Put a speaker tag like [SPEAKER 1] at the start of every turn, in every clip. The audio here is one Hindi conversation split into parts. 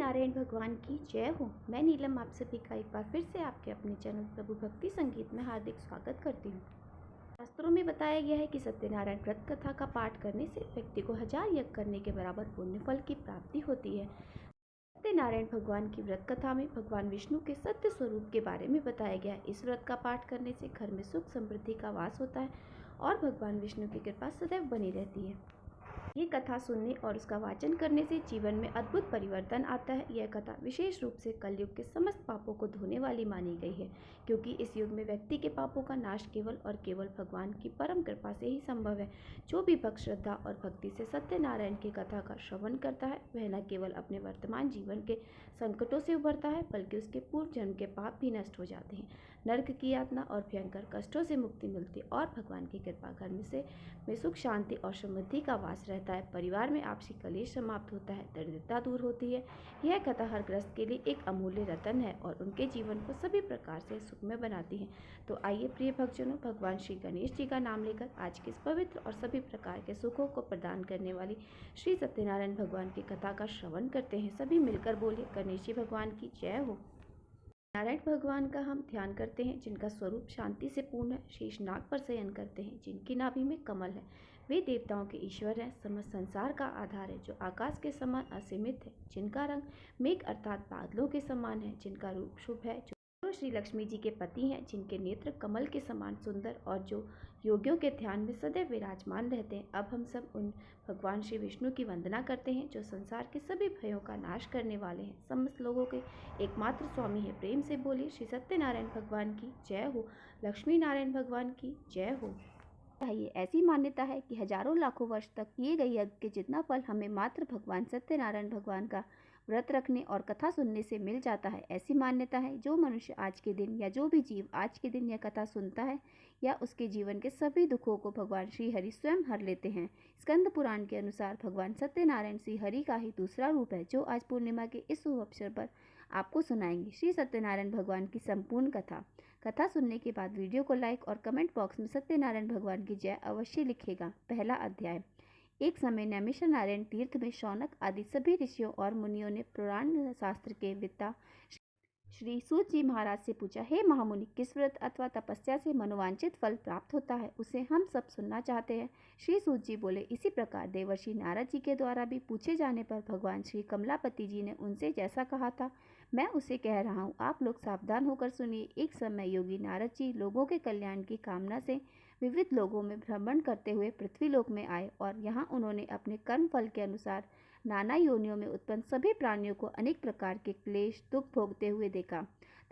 [SPEAKER 1] सत्यनारायण भगवान की जय हो। मैं नीलम आप सभी का एक बार फिर से आपके अपने चैनल प्रभु भक्ति संगीत में हार्दिक स्वागत करती हूँ। शास्त्रों में बताया गया है कि सत्यनारायण व्रत कथा का पाठ करने से व्यक्ति को 1000 यज्ञ करने के बराबर पुण्य फल की प्राप्ति होती है। सत्यनारायण भगवान की व्रत कथा में भगवान विष्णु के सत्य स्वरूप के बारे में बताया गया है। इस व्रत का पाठ करने से घर में सुख समृद्धि का वास होता है और भगवान विष्णु की कृपा सदैव बनी रहती है। ये कथा सुनने और उसका वाचन करने से जीवन में अद्भुत परिवर्तन आता है। यह कथा विशेष रूप से कलयुग के समस्त पापों को धोने वाली मानी गई है, क्योंकि इस युग में व्यक्ति के पापों का नाश केवल और केवल भगवान की परम कृपा से ही संभव है। जो भी भक्त श्रद्धा और भक्ति से सत्यनारायण की कथा का श्रवण करता है, वह न केवल अपने वर्तमान जीवन के संकटों से उबरता है, बल्कि उसके पूर्व जन्म के पाप भी नष्ट हो जाते हैं। नर्क की यातना और भयंकर कष्टों से मुक्ति मिलती और भगवान की कृपा घर में सुख शांति और समृद्धि का वास रहता है। परिवार में आपसी कलेश समाप्त होता है, दरिद्रता दूर होती है। यह कथा हर ग्रस्त के लिए एक अमूल्य रत्न है और उनके जीवन को सभी प्रकार से सुखमय बनाती है। तो आइए प्रिय भक्तजनों, भगवान श्री गणेश जी का नाम लेकर आज के इस पवित्र और सभी प्रकार के सुखों को प्रदान करने वाली श्री सत्यनारायण भगवान की कथा का श्रवण करते हैं। सभी मिलकर बोले, गणेश जी भगवान की जय हो। नारायण भगवान का हम ध्यान करते हैं, जिनका स्वरूप शांति से पूर्ण है। शीश नाग पर शयन करते हैं, जिनकी नाभि में कमल है। वे देवताओं के ईश्वर हैं, समस्त संसार का आधार है, जो आकाश के समान असीमित है, जिनका रंग मेघ अर्थात बादलों के समान है, जिनका रूप शुभ है, जो श्री लक्ष्मी जी के पति हैं, जिनके नेत्र कमल के समान सुंदर और जो योगियों के ध्यान में सदैव विराजमान रहते हैं। अब हम सब उन भगवान श्री विष्णु की वंदना करते हैं, जो संसार के सभी भयों का नाश करने वाले हैं, समस्त लोगों के एकमात्र स्वामी है। प्रेम से बोलिए, श्री सत्यनारायण भगवान की जय हो, लक्ष्मी नारायण भगवान की जय हो। ऐसी मान्यता है कि हजारों लाखों वर्ष तक किए गए यज्ञ के जितना फल हमें मात्र भगवान सत्यनारायण भगवान का व्रत रखने और कथा सुनने से मिल जाता है। ऐसी मान्यता है, जो मनुष्य आज के दिन या जो भी जीव आज के दिन यह कथा सुनता है, या उसके जीवन के सभी दुखों को भगवान श्री हरि स्वयं हर लेते हैं। स्कंद पुराण के अनुसार भगवान सत्यनारायण श्री हरि का ही दूसरा रूप है, जो आज पूर्णिमा के इस शुभ अवसर पर आपको सुनाएंगे। श्री सत्यनारायण भगवान की संपूर्ण कथा सुनने के बाद वीडियो को लाइक और कमेंट बॉक्स में सत्यनारायण भगवान की जय अवश्य लिखेगा। पहला अध्याय। एक समय नैमिषारण्य नारायण तीर्थ में शौनक आदि सभी ऋषियों और मुनियों ने पुराण शास्त्र के वेत्ता श्री सूत जी महाराज से पूछा, हे महामुनि, किस व्रत अथवा तपस्या से मनोवांछित फल प्राप्त होता है, उसे हम सब सुनना चाहते हैं। श्री सूत जी बोले, इसी प्रकार देवर्षि नारद जी के द्वारा भी पूछे जाने पर भगवान श्री कमलापति जी ने उनसे जैसा कहा था, मैं उसे कह रहा हूँ। आप लोग सावधान होकर सुनिए। एक समय योगी नारद जी लोगों के कल्याण की कामना से विविध लोगों में भ्रमण करते हुए पृथ्वीलोक में आए और यहाँ उन्होंने अपने कर्म फल के अनुसार नाना योनियों में उत्पन्न सभी प्राणियों को अनेक प्रकार के क्लेश दुख भोगते हुए देखा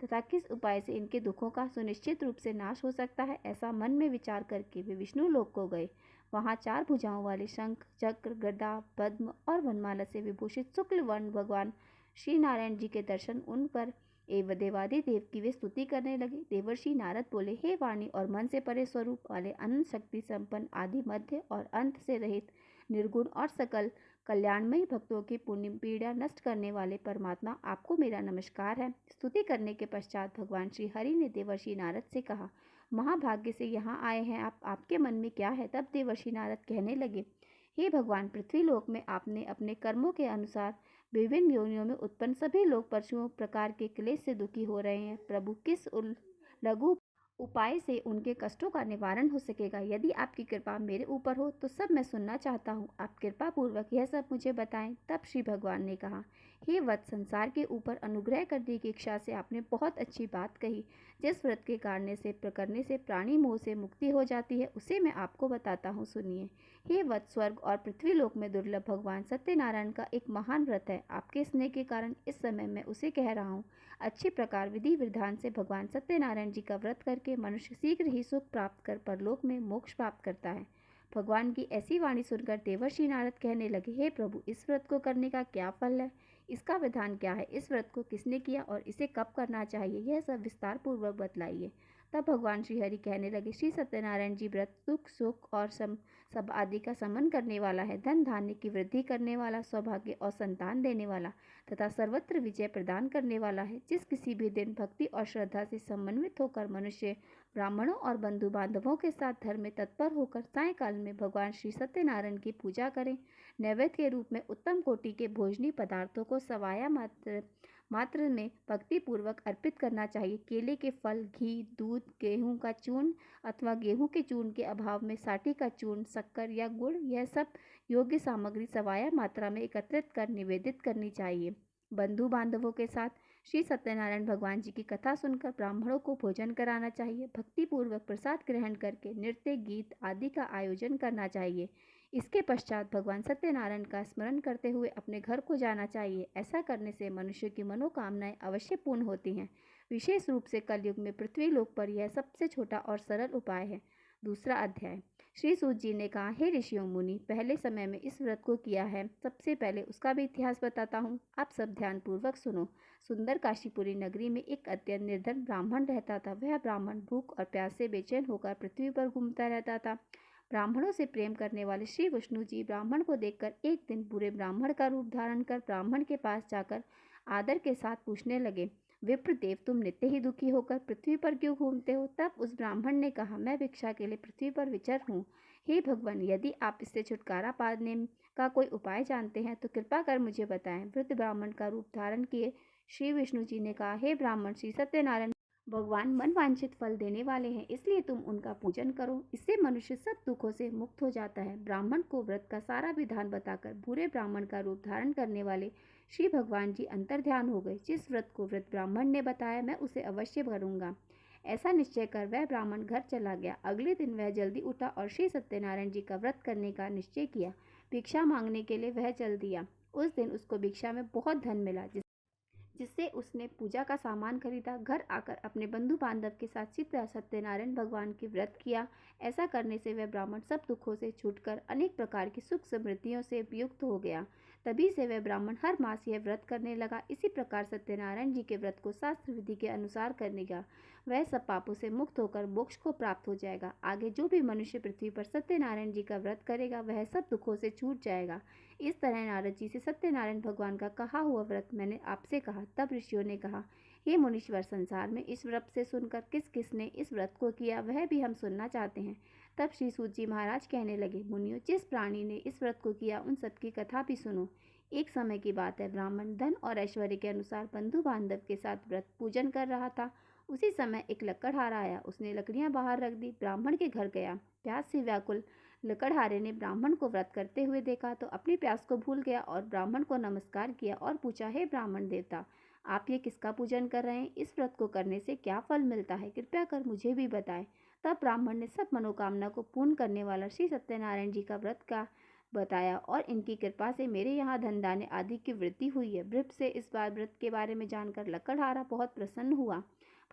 [SPEAKER 1] तथा किस उपाय से इनके दुखों का सुनिश्चित रूप से नाश हो सकता है, ऐसा मन में विचार करके वे विष्णु लोक को गए। वहाँ 4 भुजाओं वाले शंख, चक्र, गदा, पद्म और वनमाला से विभूषित शुक्ल वर्ण भगवान श्री नारायण जी के दर्शन उन पर एवं देवादि देव की वे स्तुति करने लगे। देवर्षि नारद बोले, हे वाणी और मन से परे स्वरूप वाले अनंत शक्ति संपन्न आदि मध्य और अंत से रहित निर्गुण और सकल कल्याणमयी भक्तों की पुण्य पीड़ा नष्ट करने वाले परमात्मा, आपको मेरा नमस्कार है। स्तुति करने के पश्चात भगवान श्री हरि ने देवर्षि नारद से कहा, महाभाग्य से यहाँ आए हैं आप, आपके मन में क्या है। तब देवर्षि नारद कहने लगे, हे भगवान, पृथ्वीलोक में आपने अपने कर्मों के अनुसार विभिन्न योनियों में उत्पन्न सभी लोग परशुओं प्रकार के क्लेश से दुखी हो रहे हैं। प्रभु, किस लघु उपाय से उनके कष्टों का निवारण हो सकेगा? यदि आपकी कृपा मेरे ऊपर हो तो सब मैं सुनना चाहता हूँ। आप कृपा पूर्वक यह सब मुझे बताएं। तब श्री भगवान ने कहा, हे वत्स, संसार के ऊपर अनुग्रह करने की इच्छा से आपने बहुत अच्छी बात कही। जिस व्रत के करने से प्राणी मोह से मुक्ति हो जाती है, उसे मैं आपको बताता हूँ, सुनिए। हे वत्स, स्वर्ग और पृथ्वीलोक में दुर्लभ भगवान सत्यनारायण का एक महान व्रत है। आपके स्नेह के कारण इस समय मैं उसे कह रहा हूँ। अच्छी प्रकार विधि विधान से भगवान सत्यनारायण जी का व्रत करके मनुष्य शीघ्र ही सुख प्राप्त कर परलोक में मोक्ष प्राप्त करता है। भगवान की ऐसी वाणी सुनकर देवर्षि नारद कहने लगे, हे प्रभु, इस व्रत को करने का क्या फल है, इसका विधान क्या है, इस व्रत को किसने किया और इसे कब करना चाहिए, यह सब विस्तार पूर्वक बतलाइए। तब भगवान श्री हरि कहने लगे, श्री सत्यनारायण जी व्रत दुख सुख और सब आदि का समन करने वाला है, धन धान्य की वृद्धि करने वाला, सौभाग्य और संतान देने वाला तथा सर्वत्र विजय प्रदान करने वाला है। जिस किसी भी दिन भक्ति और श्रद्धा से समन्वित होकर मनुष्य ब्राह्मणों और बंधु बांधवों के साथ धर्म में तत्पर होकर सायंकाल में भगवान श्री सत्यनारायण की पूजा करें। नैवेद्य के रूप में उत्तम कोटि के भोजनी पदार्थों को सवाया मात्र में भक्ति पूर्वक अर्पित करना चाहिए। केले के फल, घी, दूध, गेहूं का चूर्ण अथवा गेहूं के चूर्ण के अभाव में साठी का चूर्ण, शक्कर या गुड़, यह सब योग्य सामग्री सवाया मात्रा में एकत्रित कर निवेदित करनी चाहिए। बंधु बांधवों के साथ श्री सत्यनारायण भगवान जी की कथा सुनकर ब्राह्मणों को भोजन कराना चाहिए। भक्ति पूर्वक प्रसाद ग्रहण करके नृत्य, गीत आदि का आयोजन करना चाहिए। इसके पश्चात भगवान सत्यनारायण का स्मरण करते हुए अपने घर को जाना चाहिए। ऐसा करने से मनुष्य की मनोकामनाएं अवश्य पूर्ण होती हैं। विशेष रूप से कलयुग में पृथ्वी लोक पर यह सबसे छोटा और सरल उपाय है। दूसरा अध्याय। श्री सूत जी ने कहा, हे ऋषियों मुनि, पहले समय में इस व्रत को किया है। सबसे पहले उसका भी इतिहास बताता हूँ, आप सब ध्यान पूर्वक सुनो। सुंदर काशीपुरी नगरी में एक अत्यंत निर्धन ब्राह्मण रहता था। वह ब्राह्मण भूख और प्यास से बेचैन होकर पृथ्वी पर घूमता रहता था। ब्राह्मणों से प्रेम करने वाले श्री विष्णु जी ब्राह्मण को देखकर एक दिन बुरे ब्राह्मण का रूप धारण कर ब्राह्मण के पास जाकर आदर के साथ पूछने लगे, विप्रदेव, तुम नित्य ही दुखी होकर पृथ्वी पर क्यों घूमते हो? तब उस ब्राह्मण ने कहा, मैं भिक्षा के लिए पृथ्वी पर विचर हूँ। हे भगवान, यदि आप इससे छुटकारा पाने का कोई उपाय जानते हैं तो कृपा कर मुझे बताएं। वृद्ध ब्राह्मण का रूप धारण किए श्री विष्णु जी ने कहा, हे ब्राह्मण, श्री सत्यनारायण भगवान मन वांछित फल देने वाले हैं, इसलिए तुम उनका पूजन करो। इससे मनुष्य सब दुखों से मुक्त हो जाता है। ब्राह्मण को व्रत का सारा विधान बताकर बुरे ब्राह्मण का रूप धारण करने वाले श्री भगवान जी अंतर्ध्यान हो गए। जिस व्रत को वृद्ध ब्राह्मण ने बताया, मैं उसे अवश्य करूंगा। ऐसा निश्चय कर वह ब्राह्मण घर चला गया। अगले दिन वह जल्दी उठा और श्री सत्यनारायण जी का व्रत करने का निश्चय किया। भिक्षा मांगने के लिए वह चल दिया। उस दिन उसको भिक्षा में बहुत धन मिला, जिससे उसने पूजा का सामान खरीदा। घर आकर अपने बंधु बांधव के साथ श्री सत्यनारायण भगवान की व्रत किया। ऐसा करने से वह ब्राह्मण सब दुखों से छूटकर अनेक प्रकार की सुख समृद्धियों से युक्त हो गया। तभी से वह ब्राह्मण हर मास यह व्रत करने लगा। इसी प्रकार सत्यनारायण जी के व्रत को शास्त्र विधि के अनुसार करेगा, वह सब पापों से मुक्त होकर मोक्ष को प्राप्त हो जाएगा। आगे जो भी मनुष्य पृथ्वी पर सत्यनारायण जी का व्रत करेगा, वह सब दुखों से छूट जाएगा। इस तरह नारद जी से सत्यनारायण भगवान का कहा हुआ व्रत मैंने आपसे कहा। तब ऋषियों ने कहा, हे मुनीश्वर, संसार में इस व्रत से सुनकर किस किसने इस व्रत को किया, वह भी हम सुनना चाहते हैं। तब श्री सूत जी महाराज कहने लगे, मुनियों, जिस प्राणी ने इस व्रत को किया उन सबकी कथा भी सुनो। एक समय की बात है, ब्राह्मण धन और ऐश्वर्य के अनुसार बंधु बांधव के साथ व्रत पूजन कर रहा था। उसी समय एक लकड़हारा आया। उसने लकड़ियां बाहर रख दी, ब्राह्मण के घर गया। प्यास से व्याकुल लकड़हारे ने ब्राह्मण को व्रत करते हुए देखा तो अपनी प्यास को भूल गया और ब्राह्मण को नमस्कार किया और पूछा, हे ब्राह्मण देवता, आप ये किसका पूजन कर रहे हैं? इस व्रत को करने से क्या फल मिलता है? कृपया कर मुझे भी बताएं। तब ब्राह्मण ने सब मनोकामना को पूर्ण करने वाला श्री सत्यनारायण जी का व्रत का बताया और इनकी कृपा से मेरे यहाँ धन धान्य आदि की वृद्धि हुई है। वृद्ध से इस बार व्रत के बारे में जानकर लकड़हारा बहुत प्रसन्न हुआ।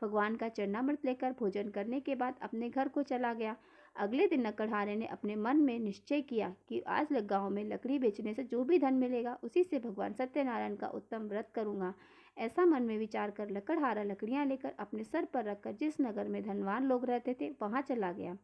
[SPEAKER 1] भगवान का चरणामृत लेकर भोजन करने के बाद अपने घर को चला गया। अगले दिन लकड़हारे ने अपने मन में निश्चय किया कि आज गांव में लकड़ी बेचने से जो भी धन मिलेगा उसी से भगवान सत्यनारायण का उत्तम व्रत करूंगा। ऐसा मन में विचार कर लकड़हारा लकड़ियां लेकर अपने सर पर रखकर जिस नगर में धनवान लोग रहते थे वहां चला गया।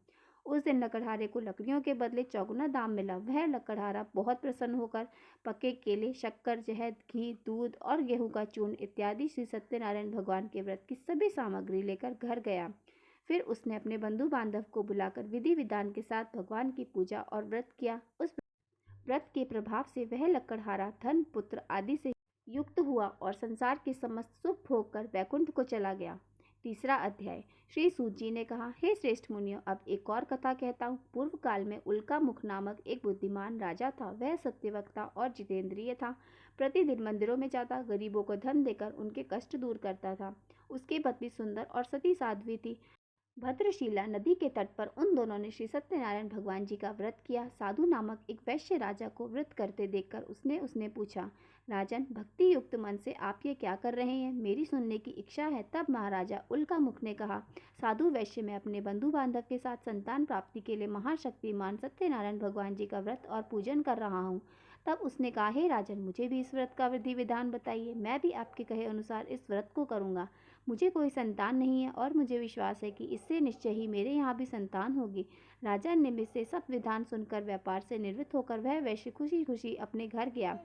[SPEAKER 1] उस दिन लकड़हारे को लकड़ियों के बदले चौगुना दाम मिला। वह लकड़हारा बहुत प्रसन्न होकर पके केले, शक्कर, शहद, घी, दूध और गेहूं का चूर्ण इत्यादि श्री सत्यनारायण भगवान के व्रत की सभी सामग्री लेकर घर गया। फिर उसने अपने बंधु बांधव को बुलाकर विधि विधान के साथ भगवान की पूजा और व्रत किया। उस व्रत के प्रभाव से वह लकड़हारा धन, पुत्र आदि से युक्त हुआ और संसार के समस्त सुख भोग कर वैकुंठ को चला गया। तीसरा अध्याय। श्री सूत जी ने कहा, हे श्रेष्ठ मुनियों, अब एक और कथा कहता हूँ। पूर्व काल में उल्का मुख नामक एक बुद्धिमान राजा था। वह सत्यवक्ता और जितेंद्रिय था। प्रतिदिन मंदिरों में जाता, गरीबों को धन देकर उनके कष्ट दूर करता था। उसकी पत्नी सुंदर और सती साध्वी थी। भद्रशिला नदी के तट पर उन दोनों ने श्री सत्यनारायण भगवान जी का व्रत किया। साधु नामक एक वैश्य राजा को व्रत करते देखकर उसने पूछा, राजन, भक्ति युक्त मन से आप ये क्या कर रहे हैं? मेरी सुनने की इच्छा है। तब महाराजा उल्कामुख ने कहा, साधु वैश्य, मैं अपने बंधु बांधव के साथ संतान प्राप्ति के लिए महाशक्तिमान सत्यनारायण भगवान जी का व्रत और पूजन कर रहा हूँ। तब उसने कहा, हे राजन, मुझे भी इस व्रत का विधि विधान बताइए। मैं भी आपके कहे अनुसार इस व्रत को करूँगा। मुझे कोई संतान नहीं है और मुझे विश्वास है कि इससे निश्चय ही मेरे यहाँ भी संतान होगी। राजा ने से सब विधान सुनकर व्यापार से निवृत्त होकर वह वैश्य खुशी खुशी अपने घर गया।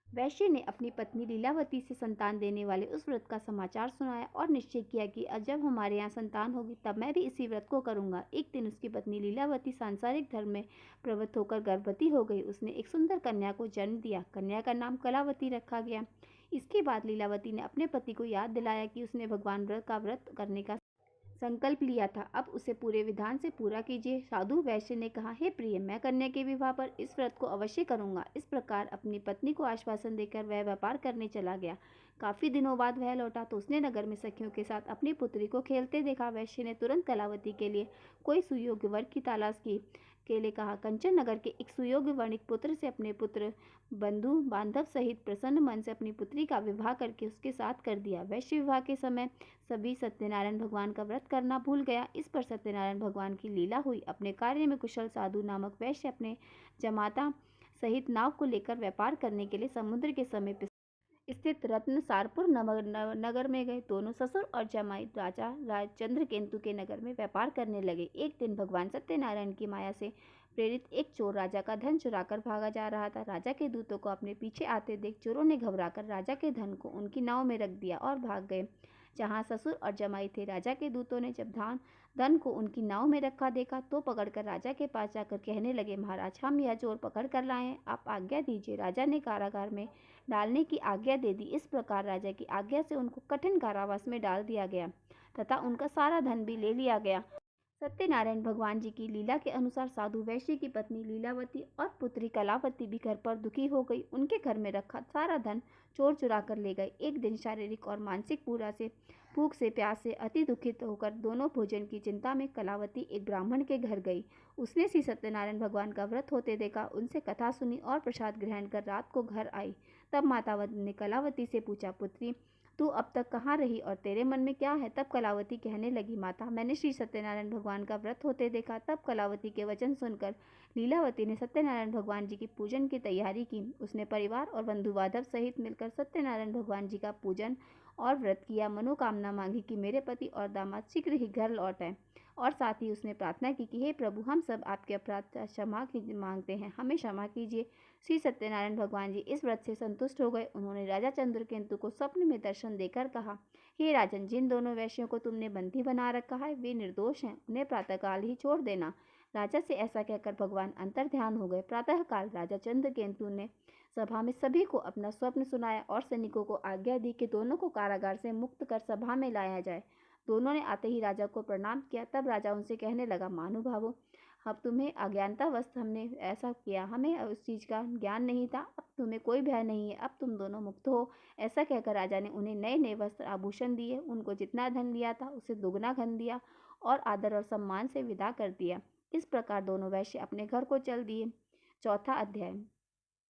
[SPEAKER 1] वैश्य ने अपनी पत्नी लीलावती से संतान देने वाले उस व्रत का समाचार सुनाया और निश्चय किया कि जब हमारे यहाँ संतान होगी तब मैं भी इसी व्रत को करूंगा। एक दिन उसकी पत्नी लीलावती सांसारिक धर्म में प्रवृत्त होकर गर्भवती हो गई। उसने एक सुंदर कन्या को जन्म दिया। कन्या का नाम कलावती रखा गया। इसके बाद लीलावती ने अपने पति को याद दिलाया कि उसने भगवान व्रत का व्रत करने का संकल्प लिया था, अब उसे पूरे विधान से पूरा कीजिए। साधु वैश्य ने कहा, हे प्रिय, मैं कन्या के विवाह पर इस व्रत को अवश्य करूंगा। इस प्रकार अपनी पत्नी को आश्वासन देकर वह व्यापार करने चला गया। काफी दिनों बाद वह लौटा तो उसने नगर में सखियों के साथ अपनी पुत्री को खेलते देखा। वैश्य ने तुरंत कलावती के लिए कोई सुयोग्य वर की तलाश की के लिए कहा। कंचन नगर के एक सुयोग्य वणिक पुत्र से अपने पुत्र बंधु बांधव सहित प्रसन्न मन से अपनी पुत्री का विवाह करके उसके साथ कर दिया। वैश्य विवाह के समय सभी सत्यनारायण भगवान का व्रत करना भूल गया। इस पर सत्यनारायण भगवान की लीला हुई। अपने कार्य में कुशल साधु नामक वैश्य अपने जमाता सहित नाव को लेकर व्यापार करने के लिए समुद्र के समीप स्थित रत्नसारपुर नगर में गए। दोनों ससुर और जमाई राजा चंद्रकेतु के नगर में व्यापार करने लगे। एक दिन भगवान सत्यनारायण की माया से प्रेरित एक चोर राजा का धन चुराकर भागा जा रहा था। राजा के दूतों को अपने पीछे आते देख चोरों ने घबराकर राजा के धन को उनकी नाव में रख दिया और भाग गए। जहाँ ससुर और जमाई थे, राजा के दूतों ने जब धन को उनकी नाव में रखा देखा तो पकड़कर राजा के पास जाकर कहने लगे, महाराज, हम यह चोर पकड़ कर लाए हैं, आप आज्ञा दीजिए। राजा ने कारागार में डालने की आज्ञा दे दी। इस प्रकार राजा की आज्ञा से उनको कठिन कारावास में डाल दिया गया तथा उनका सारा धन भी ले लिया गया। सत्यनारायण भगवान जी की लीला के अनुसार साधु वैश्य की पत्नी लीलावती और पुत्री कलावती भी घर पर दुखी हो गई। उनके घर में रखा सारा धन चोर चुरा कर ले गए। एक दिन शारीरिक और मानसिक भूख से प्यास से अति दुखित होकर दोनों भोजन की चिंता में कलावती एक ब्राह्मण के घर गई। उसने श्री सत्यनारायण भगवान का व्रत होते देखा, उनसे कथा सुनी और प्रसाद ग्रहण कर रात को घर आई। तब मातावती ने कलावती से पूछा, पुत्री, तू अब तक कहाँ रही और तेरे मन में क्या है? तब कलावती कहने लगी, माता, मैंने श्री सत्यनारायण भगवान का व्रत होते देखा। तब कलावती के वचन सुनकर लीलावती ने सत्यनारायण भगवान जी की पूजन की तैयारी की। उसने परिवार और बंधु बांधव सहित मिलकर सत्यनारायण भगवान जी का पूजन और व्रत किया। मनोकामना मांगी कि मेरे पति और दामाद शीघ्र ही घर लौट आए और साथ ही उसने प्रार्थना की कि हे प्रभु, हम सब आपके अपराध क्षमा मांगते हैं, हमें क्षमा कीजिए। श्री सत्यनारायण भगवान जी इस व्रत से संतुष्ट हो गए। उन्होंने राजा चंद्रकेतु को स्वप्न में दर्शन देकर कहा, हे राजन, जिन दोनों वैश्यों को तुमने बंदी बना रखा है वे निर्दोष हैं, उन्हें प्रातःकाल ही छोड़ देना। राजा से ऐसा कहकर भगवान अंतर ध्यान हो गए। प्रातःकाल राजा चंद्रकेतु ने सभा में सभी को अपना स्वप्न सुनाया और सैनिकों को आज्ञा दी कि दोनों को कारागार से मुक्त कर सभा में लाया जाए। दोनों ने आते ही राजा को प्रणाम किया। तब राजा उनसे कहने लगा, महानुभावों, अब तुम्हें अज्ञानतावश हमने ऐसा किया, हमें उस चीज़ का ज्ञान नहीं था। अब तुम्हें कोई भय नहीं है, अब तुम दोनों मुक्त हो। ऐसा कहकर राजा ने उन्हें नए नए वस्त्र आभूषण दिए, उनको जितना धन लिया था उसे दुगना धन दिया और आदर और सम्मान से विदा कर दिया। इस प्रकार दोनों वैश्य अपने घर को चल दिए। चौथा अध्याय।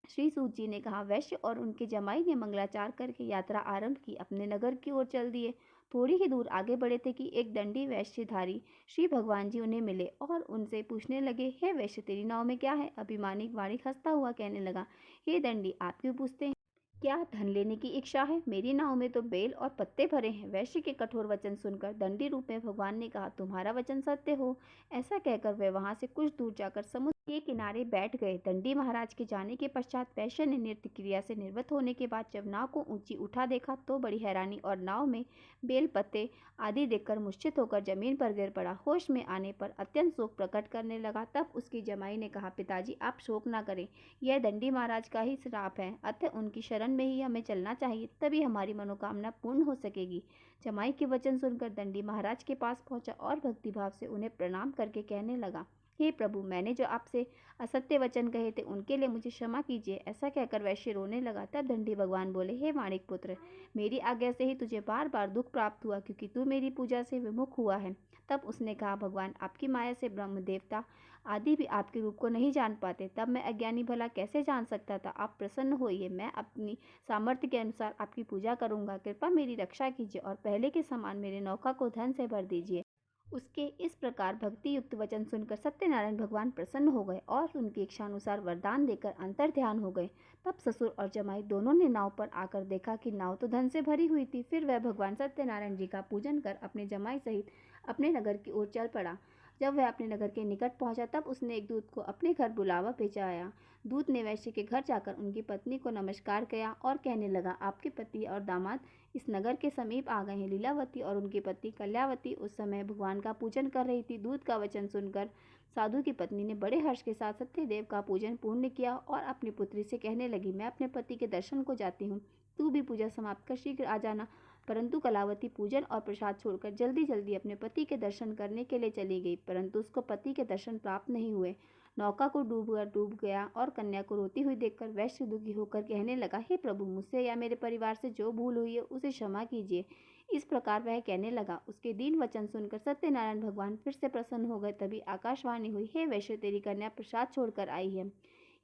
[SPEAKER 1] श्री सूत जी ने कहा, वैश्य और उनके जमाई ने मंगलाचार करके यात्रा आरंभ की, अपने नगर की ओर चल दिए। थोड़ी ही दूर आगे बढ़े थे कि एक दंडी वैश्यधारी श्री भगवान जी उन्हें मिले और उनसे पूछने लगे, हे वैश्य, तेरी नाव में क्या है? अभिमानी वाणिक हंसता हुआ कहने लगा, हे दंडी, आप क्यों पूछते हैं? क्या धन लेने की इच्छा है? मेरी नाव में तो बेल और पत्ते भरे हैं। वैश्य के कठोर वचन सुनकर दंडी रूप में भगवान ने कहा, तुम्हारा वचन सत्य हो। ऐसा कहकर वे वहां से कुछ दूर जाकर समुद्र के किनारे बैठ गए। दंडी महाराज के जाने के पश्चात वैश्य ने नृत्य क्रिया से निवृत्त होने के बाद जब नाव को ऊंची उठा देखा तो बड़ी हैरानी और नाव में बेल पत्ते आदि देखकर मूर्छित होकर जमीन पर गिर पड़ा। होश में आने पर अत्यंत शोक प्रकट करने लगा। तब उसकी जमाई ने कहा, पिताजी, आप शोक न करें, यह दंडी महाराज का ही श्राप है, अतः उनकी शरण में ही हमें चलना चाहिए, तभी हमारी मनोकामना पूर्ण हो सकेगी। जमाई के वचन सुनकर दंडी महाराज के पास पहुंचा और भक्तिभाव से उन्हें प्रणाम करके कहने लगा, हे प्रभु, मैंने जो आपसे असत्य वचन कहे थे उनके लिए मुझे क्षमा कीजिए। ऐसा कहकर वैश्य रोने लगा। तब दंडी भगवान बोले, हे वाणिक पुत्र, मेरी आज्ञा से ही तुझे बार बार दुख प्राप्त हुआ क्योंकि तू मेरी पूजा से विमुख हुआ है। तब उसने कहा, भगवान, आपकी माया से ब्रह्म देवता आदि भी आपके रूप को नहीं जान पाते, तब मैं अज्ञानी भला कैसे जान सकता था? आप प्रसन्न होइए, मैं अपनी सामर्थ्य के अनुसार आपकी पूजा करूंगा। कृपा मेरी रक्षा कीजिए और पहले के समान मेरे नौका को धन से भर दीजिए। उसके इस प्रकार भक्ति युक्त वचन सुनकर सत्यनारायण भगवान प्रसन्न हो गए और उनकी इच्छा अनुसार वरदान देकर अंतर ध्यान हो गए। तब ससुर और जमाई दोनों ने नाव पर आकर देखा कि नाव तो धन से भरी हुई थी। फिर वह भगवान सत्यनारायण जी का पूजन कर अपने जमाई सहित अपने नगर की ओर चल पड़ा। जब वह अपने नगर के निकट पहुंचा तब उसने एक दूत को अपने घर बुलावा भेजाया। दूत ने वैश्य के घर जाकर उनकी पत्नी को नमस्कार किया और कहने लगा, आपके पति और दामाद इस नगर के समीप आ गए हैं। लीलावती और उनकी पत्नी कल्यावती उस समय भगवान का पूजन कर रही थी। दूत का वचन सुनकर साधु की पत्नी ने बड़े हर्ष के साथ सत्यदेव का पूजन पूर्ण किया और अपनी पुत्री से कहने लगी, मैं अपने पति के दर्शन को जाती हूँ, तू भी पूजा समाप्त कर शीघ्र आ जाना। परंतु कलावती पूजन और प्रसाद छोड़कर जल्दी जल्दी अपने पति के दर्शन करने के लिए चली गई, परंतु उसको पति के दर्शन प्राप्त नहीं हुए। नौका को डूब गया और कन्या को रोती हुई देखकर वैश्य दुखी होकर कहने लगा, हे प्रभु, मुझसे या मेरे परिवार से जो भूल हुई है उसे क्षमा कीजिए। इस प्रकार वह कहने लगा। उसके दीन वचन सुनकर सत्यनारायण भगवान फिर से प्रसन्न हो गए। तभी आकाशवाणी हुई, हे वैश्य, तेरी कन्या प्रसाद छोड़कर आई है,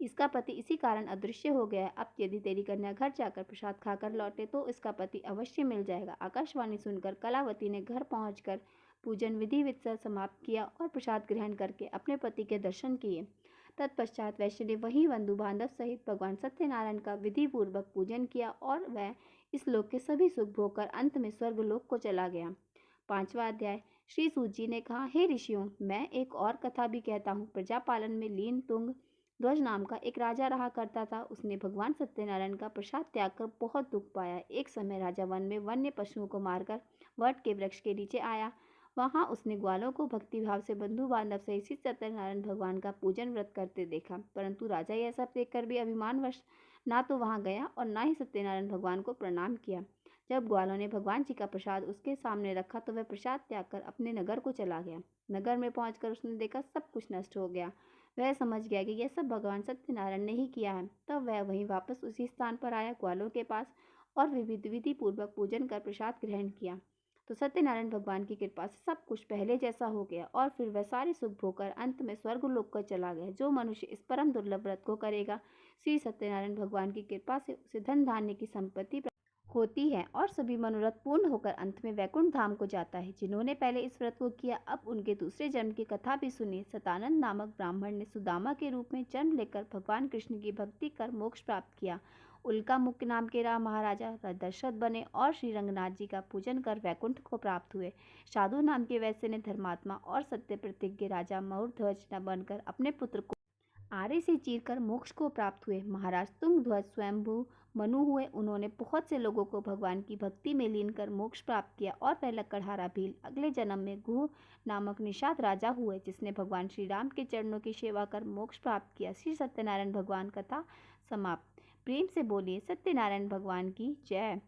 [SPEAKER 1] इसका पति इसी कारण अदृश्य हो गया है। अब यदि तेरी कन्या घर जाकर प्रसाद खाकर लौटे तो इसका पति अवश्य मिल जाएगा। आकाशवाणी सुनकर कलावती ने घर पहुंचकर पूजन विधि से समाप्त किया और प्रसाद ग्रहण करके अपने पति के दर्शन किए। तत्पश्चात वैश्य ने वही बंधु बांधव सहित भगवान सत्यनारायण का विधि पूर्वक पूजन किया और वह इस लोक के सभी सुख भोगकर अंत में स्वर्ग लोक को चला गया। 5वां अध्याय। श्री सूत जी ने कहा, हे ऋषियों, मैं एक और कथा भी कहता हूँ। प्रजापालन में लीन तुंग ध्वज नाम का एक राजा रहा करता था। उसने भगवान सत्यनारायण का प्रसाद त्याग कर बहुत दुख पाया। एक समय राजा वन में वन्य पशुओं को मारकर वट के वृक्ष के नीचे आया। वहां उसने ग्वालों को भक्तिभाव से बंधु बांधव सहित श्री सत्यनारायण भगवान का पूजन व्रत करते देखा, परंतु राजा यह सब देखकर भी अभिमानवश ना तो वहां गया और ना ही सत्यनारायण भगवान को प्रणाम किया। जब ग्वालों ने भगवान जी का प्रसाद उसके सामने रखा तो वह प्रसाद त्याग कर अपने नगर को चला गया। नगर में पहुंचकर उसने देखा सब कुछ नष्ट हो गया। वह समझ गया कि यह सब भगवान सत्यनारायण ने ही किया है। तब वह वहीं वापस उसी स्थान पर आया, ग्वालों के पास, और विधि पूर्वक पूजन कर प्रसाद ग्रहण किया। तो सत्यनारायण भगवान की कृपा से सब कुछ पहले जैसा हो गया और फिर वह सारे सुख भोगकर अंत में स्वर्ग लोक को चला गया। जो मनुष्य इस परम दुर्लभ व्रत को करेगा, श्री सत्यनारायण भगवान की कृपा से उसे धन धान्य की संपत्ति होती है और सभी मनोरथ पूर्ण होकर अंत में वैकुंठ धाम को जाता है। जिन्होंने पहले इस व्रत को किया, अब उनके दूसरे जन्म की कथा भी सुनिए। सतानंद नामक ब्राह्मण ने सुदामा के रूप में जन्म लेकर भगवान कृष्ण की भक्ति कर मोक्ष प्राप्त किया। उल्का मुख्य नाम के राम महाराजा दशरथ बने और श्री रंगनाथ जी का पूजन कर वैकुंठ को प्राप्त हुए। साधु नाम के वैश्य ने धर्मात्मा और सत्य प्रतिज्ञ राजा मयूरध्वज न बनकर अपने पुत्र को आरे से चीरकर मोक्ष को प्राप्त हुए। महाराज तुंगध्वज स्वयंभू मनु हुए। उन्होंने बहुत से लोगों को भगवान की भक्ति में लीन कर मोक्ष प्राप्त किया। और वह लकड़हारा भील अगले जन्म में गुह नामक निषाद राजा हुए, जिसने भगवान श्री राम के चरणों की सेवा कर मोक्ष प्राप्त किया। श्री सत्यनारायण भगवान कथा समाप्त। प्रेम से बोलिए सत्यनारायण भगवान की जय।